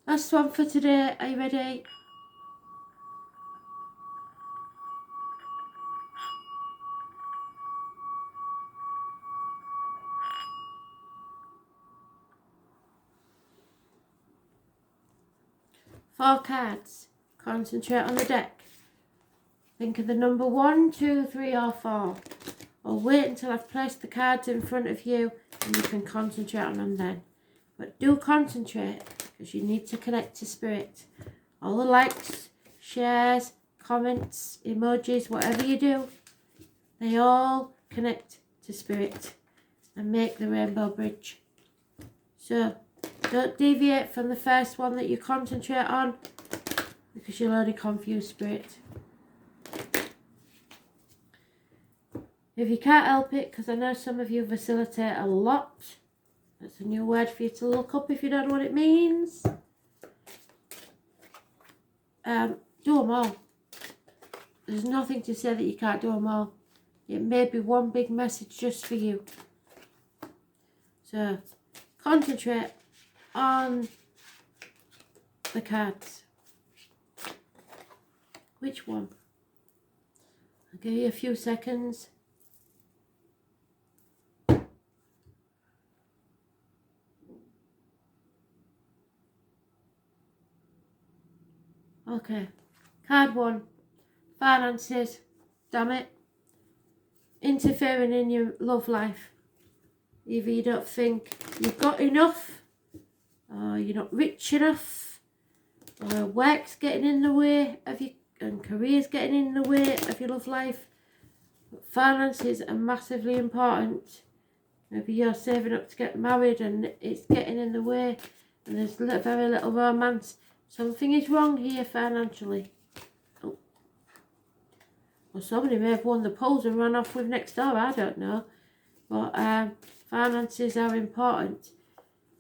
Last one for today. Are you ready? Four cards. Concentrate on the deck. Think of the number 1, 2, 3 or 4. Or wait until I've placed the cards in front of you and you can concentrate on them then. But do concentrate because you need to connect to spirit. All the likes, shares, comments, emojis, whatever you do, they all connect to spirit and make the rainbow bridge. So don't deviate from the first one that you concentrate on because you'll only confuse spirit. If you can't help it, because I know some of you facilitate a lot, that's a new word for you to look up if you don't know what it means. Do them all. There's nothing to say that you can't do them all. It may be one big message just for you. So concentrate on the cards. Which one? I'll give you a few seconds. Okay, card 1, finances, damn it, interfering in your love life. Either you don't think you've got enough, or you're not rich enough, or work's getting in the way of you, and career's getting in the way of your love life. But finances are massively important. Maybe you're saving up to get married and it's getting in the way, and there's very little romance. Something is wrong here financially. Oh. Well, somebody may have won the polls and run off with next door, I don't know. But finances are important.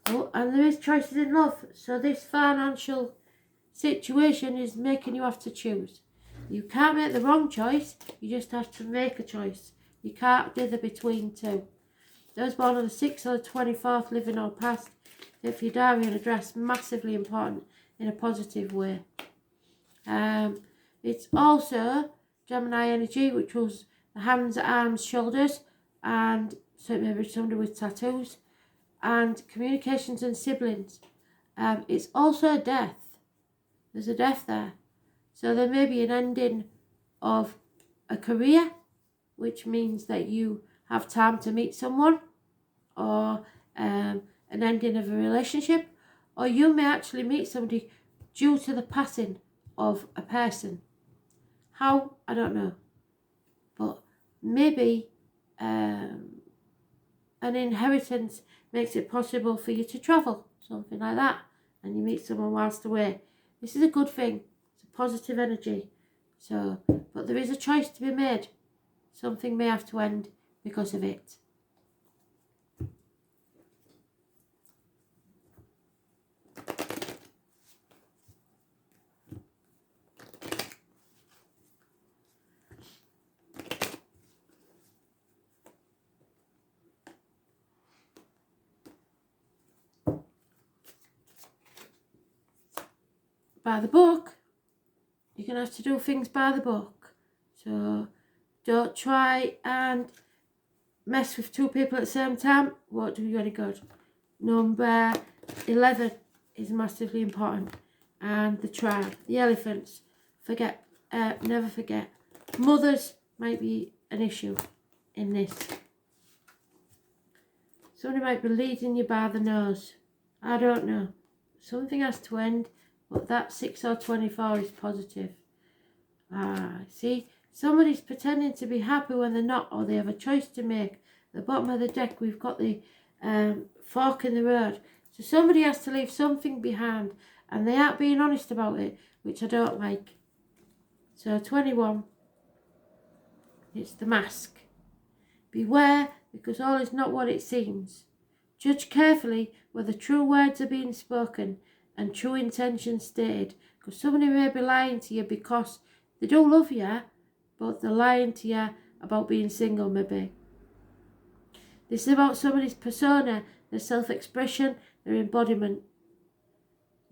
Oh, and there is choices in love. So this financial situation is making you have to choose. You can't make the wrong choice, you just have to make a choice. You can't dither between two. Those born on the 6th or the 24th, living or past, if your diary and address, massively important in a positive way. It's also Gemini energy, which was the hands, arms, shoulders, and so maybe somebody with tattoos, and communications and siblings. It's also a death. There's a death there. So there may be an ending of a career, which means that you have time to meet someone, or an ending of a relationship, or you may actually meet somebody due to the passing of a person. How? I don't know. But maybe an inheritance makes it possible for you to travel, something like that, and you meet someone whilst away. This is a good thing. It's a positive energy. So, but there is a choice to be made. Something may have to end because of it. By the book, you're going to have to do things by the book. So don't try and mess with two people at the same time. Won't do you any good. Number 11 is massively important. And the tribe, the elephants, never forget. Mothers might be an issue in this. Somebody might be leading you by the nose. I don't know. Something has to end. But that 6 or 24 is positive. See, somebody's pretending to be happy when they're not, or they have a choice to make. At the bottom of the deck, we've got the fork in the road. So somebody has to leave something behind, and they aren't being honest about it, which I don't like. So 21, it's the mask. Beware, because all is not what it seems. Judge carefully whether true words are being spoken and true intentions stated, because somebody may be lying to you because they do love you, but they're lying to you about being single maybe. This is about somebody's persona, their self-expression, their embodiment.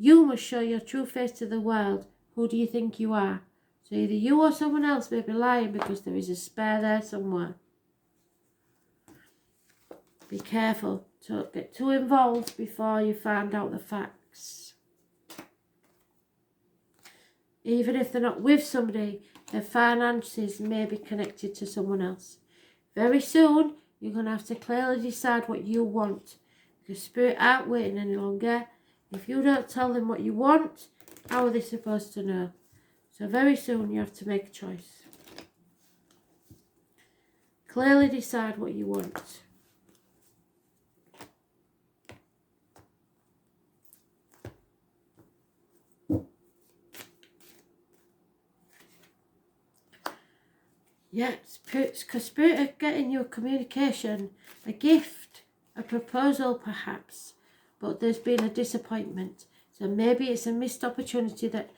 You must show your true face to the world. Who do you think you are? So either you or someone else may be lying because there is a spare there somewhere. Be careful. Don't get too involved before you find out the facts. Even if they're not with somebody, their finances may be connected to someone else. Very soon, you're going to have to clearly decide what you want. Because Spirit aren't waiting any longer. If you don't tell them what you want, how are they supposed to know? So very soon, you have to make a choice. Clearly decide what you want. Yeah, because Spirit are getting you a communication, a gift, a proposal perhaps, but there's been a disappointment. So maybe it's a missed opportunity that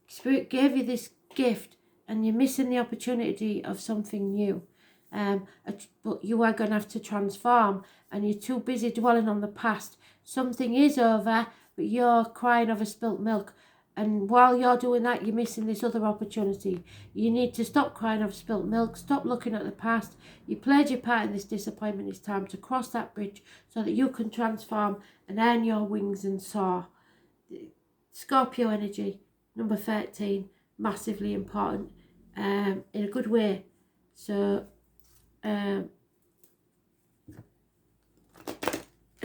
Spirit gave you this gift and you're missing the opportunity of something new. But you are going to have to transform, and you're too busy dwelling on the past. Something is over, but you're crying over spilt milk. And while you're doing that, you're missing this other opportunity. You need to stop crying over spilt milk. Stop looking at the past. You played your part in this disappointment. It's time to cross that bridge so that you can transform and earn your wings and soar. Scorpio energy, number 13, massively important in a good way. So, a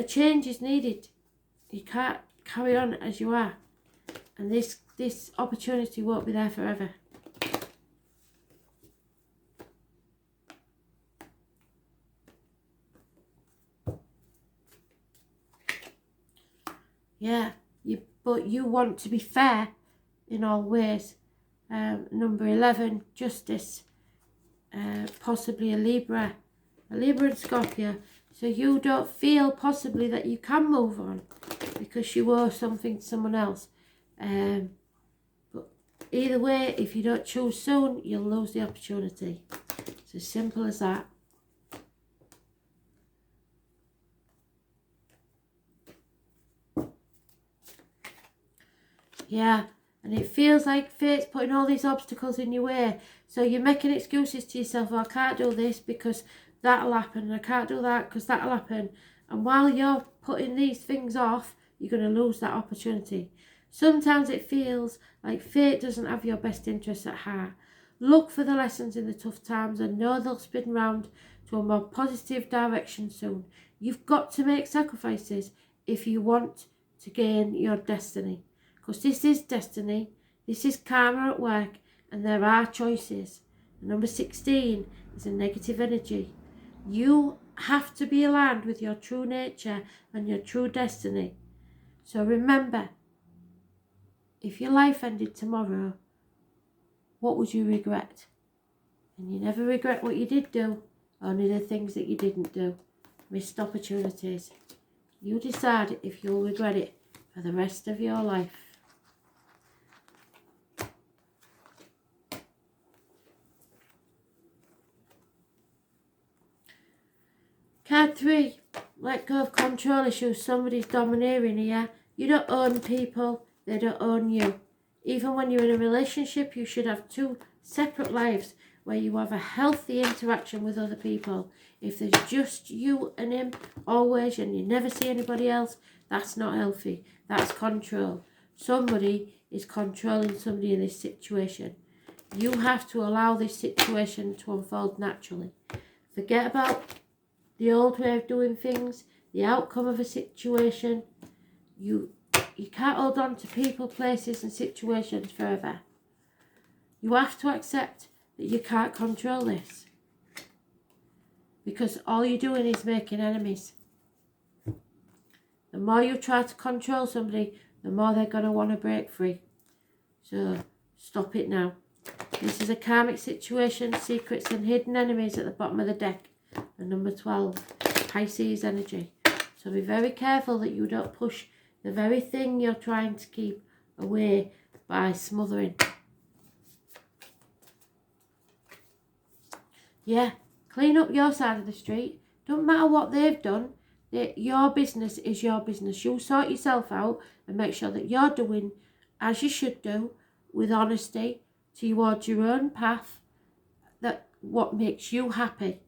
change is needed. You can't carry on as you are. And this opportunity won't be there forever. Yeah, but you want to be fair in all ways. Number 11, justice. Possibly a Libra and Scorpio. So you don't feel possibly that you can move on because you owe something to someone else. But either way, if you don't choose soon, you'll lose the opportunity. It's as simple as that. Yeah, and it feels like fate's putting all these obstacles in your way. So you're making excuses to yourself. Oh, I can't do this because that'll happen. And I can't do that because that'll happen. And while you're putting these things off, you're going to lose that opportunity. Sometimes it feels like fate doesn't have your best interests at heart. Look for the lessons in the tough times and know they'll spin round to a more positive direction soon. You've got to make sacrifices if you want to gain your destiny. Because this is destiny, this is karma at work, and there are choices. And number 16 is a negative energy. You have to be aligned with your true nature and your true destiny. So remember, if your life ended tomorrow, what would you regret? And you never regret what you did do, only the things that you didn't do. Missed opportunities. You decide if you'll regret it for the rest of your life. Card 3, let go of control issues. Somebody's domineering here. You don't own people, they don't own you. Even when you're in a relationship, you should have two separate lives where you have a healthy interaction with other people. If there's just you and him always and you never see anybody else, that's not healthy. That's control. Somebody is controlling somebody in this situation. You have to allow this situation to unfold naturally. Forget about the old way of doing things, the outcome of a situation. You can't hold on to people, places and situations forever. You have to accept that you can't control this. Because all you're doing is making enemies. The more you try to control somebody, the more they're going to want to break free. So stop it now. This is a karmic situation, secrets and hidden enemies at the bottom of the deck. And number 12, Pisces energy. So be very careful that you don't push the very thing you're trying to keep away by smothering. Yeah, clean up your side of the street. Don't matter what they've done. that your business is your business. You sort yourself out and make sure that you're doing as you should do, with honesty towards your own path, that what makes you happy.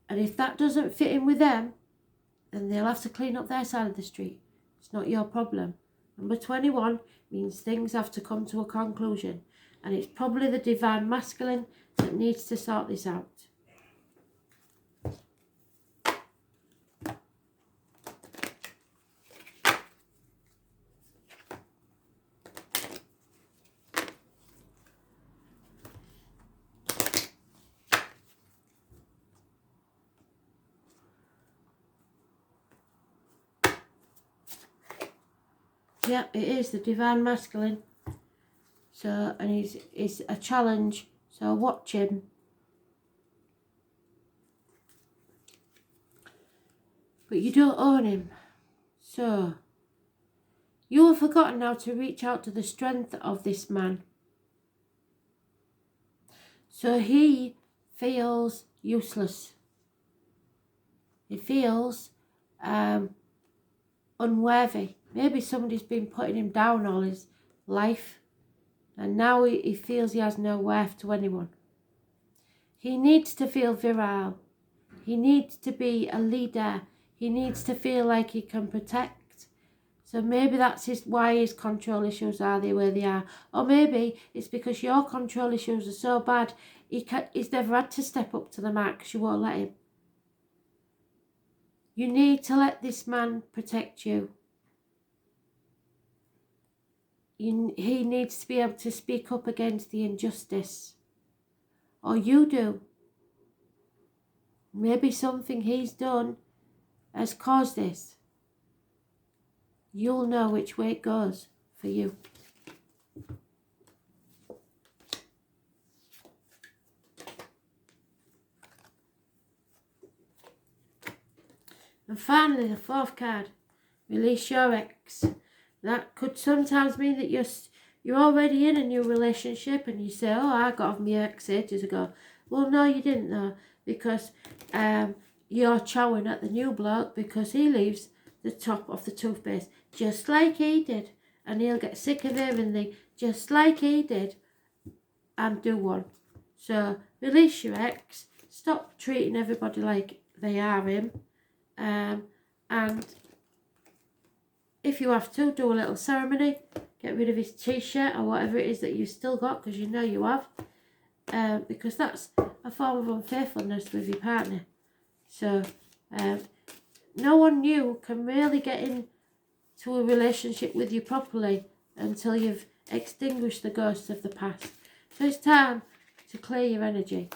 And if that doesn't fit in with them, then they'll have to clean up their side of the street. It's not your problem. Number 21 means things have to come to a conclusion, and it's probably the divine masculine that needs to sort this out. Yeah, it is the divine masculine. So, and he's a challenge. So watch him. But you don't own him. So, you have forgotten how to reach out to the strength of this man. So he feels useless. He feels unworthy. Maybe somebody's been putting him down all his life, and now he feels he has no worth to anyone. He needs to feel virile. He needs to be a leader. He needs to feel like he can protect. So maybe that's why his control issues are the way they are. Or maybe it's because your control issues are so bad, he's never had to step up to the mark because you won't let him. You need to let this man protect you. He needs to be able to speak up against the injustice. Or you do. Maybe something he's done has caused this. You'll know which way it goes for you. And finally, the fourth card, release your ex. That could sometimes mean that you're already in a new relationship and you say, oh, I got off my ex ages ago. Well, no, you didn't though, because you're chowing at the new bloke because he leaves the top of the toothpaste just like he did, and he'll get sick of hearing the just like he did and do one. So release your ex, stop treating everybody like they are him, and if you have to, do a little ceremony, get rid of his t-shirt or whatever it is that you've still got, because you know you have, because that's a form of unfaithfulness with your partner. So no one new can really get into a relationship with you properly until you've extinguished the ghosts of the past. So it's time to clear your energy,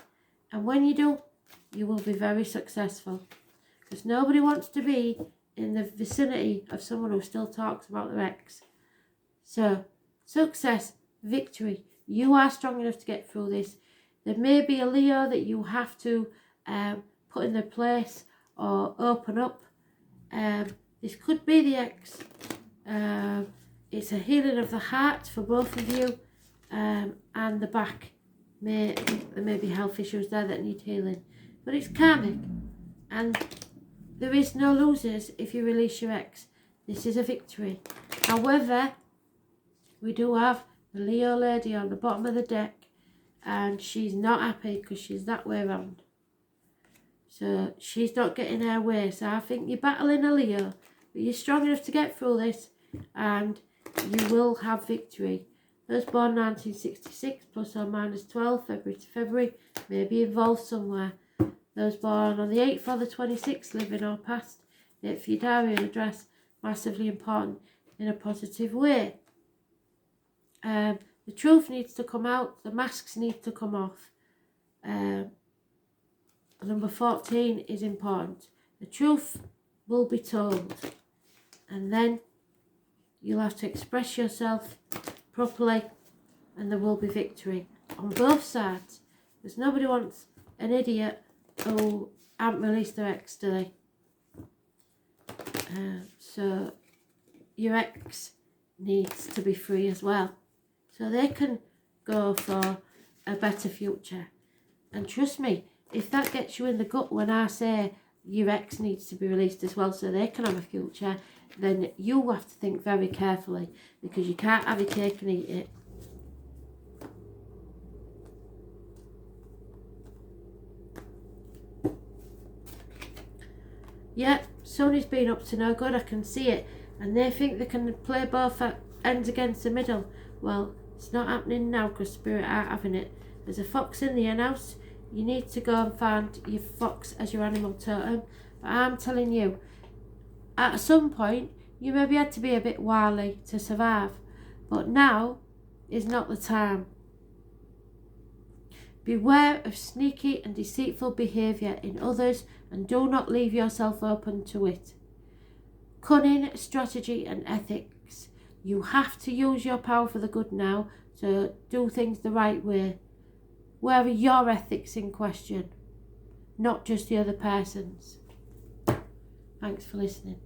and when you do, you will be very successful, because nobody wants to be in the vicinity of someone who still talks about their ex. So, success, victory. You are strong enough to get through this. There may be a Leo that you have to put in their place or open up. This could be the ex. It's a healing of the heart for both of you, and the back. There may be health issues there that need healing. But it's karmic, and there is no losers if you release your ex. This is a victory. However, we do have the Leo lady on the bottom of the deck, and she's not happy because she's that way around. So she's not getting her way. So I think you're battling a Leo, but you're strong enough to get through this, and you will have victory. Those born 1966 plus or minus 12 February to February may be involved somewhere. Those born on the 8th or the 26th, living or past, date for your diary and address, massively important in a positive way. The truth needs to come out, the masks need to come off. Number 14 is important. The truth will be told, and then you'll have to express yourself properly, and there will be victory on both sides, because nobody wants an idiot who haven't released their ex, do they? So your ex needs to be free as well, so they can go for a better future. And trust me, if that gets you in the gut when I say your ex needs to be released as well so they can have a future, then you have to think very carefully, because you can't have your cake and eat it. Yeah, Sony's been up to no good, I can see it. And they think they can play both ends against the middle. Well, it's not happening now because Spirit aren't having it. There's a fox in the hen house. You need to go and find your fox as your animal totem. But I'm telling you, at some point, you maybe had to be a bit wily to survive. But now is not the time. Beware of sneaky and deceitful behaviour in others, and do not leave yourself open to it. Cunning, strategy and ethics. You have to use your power for the good now, to do things the right way. Where are your ethics in question? Not just the other person's. Thanks for listening.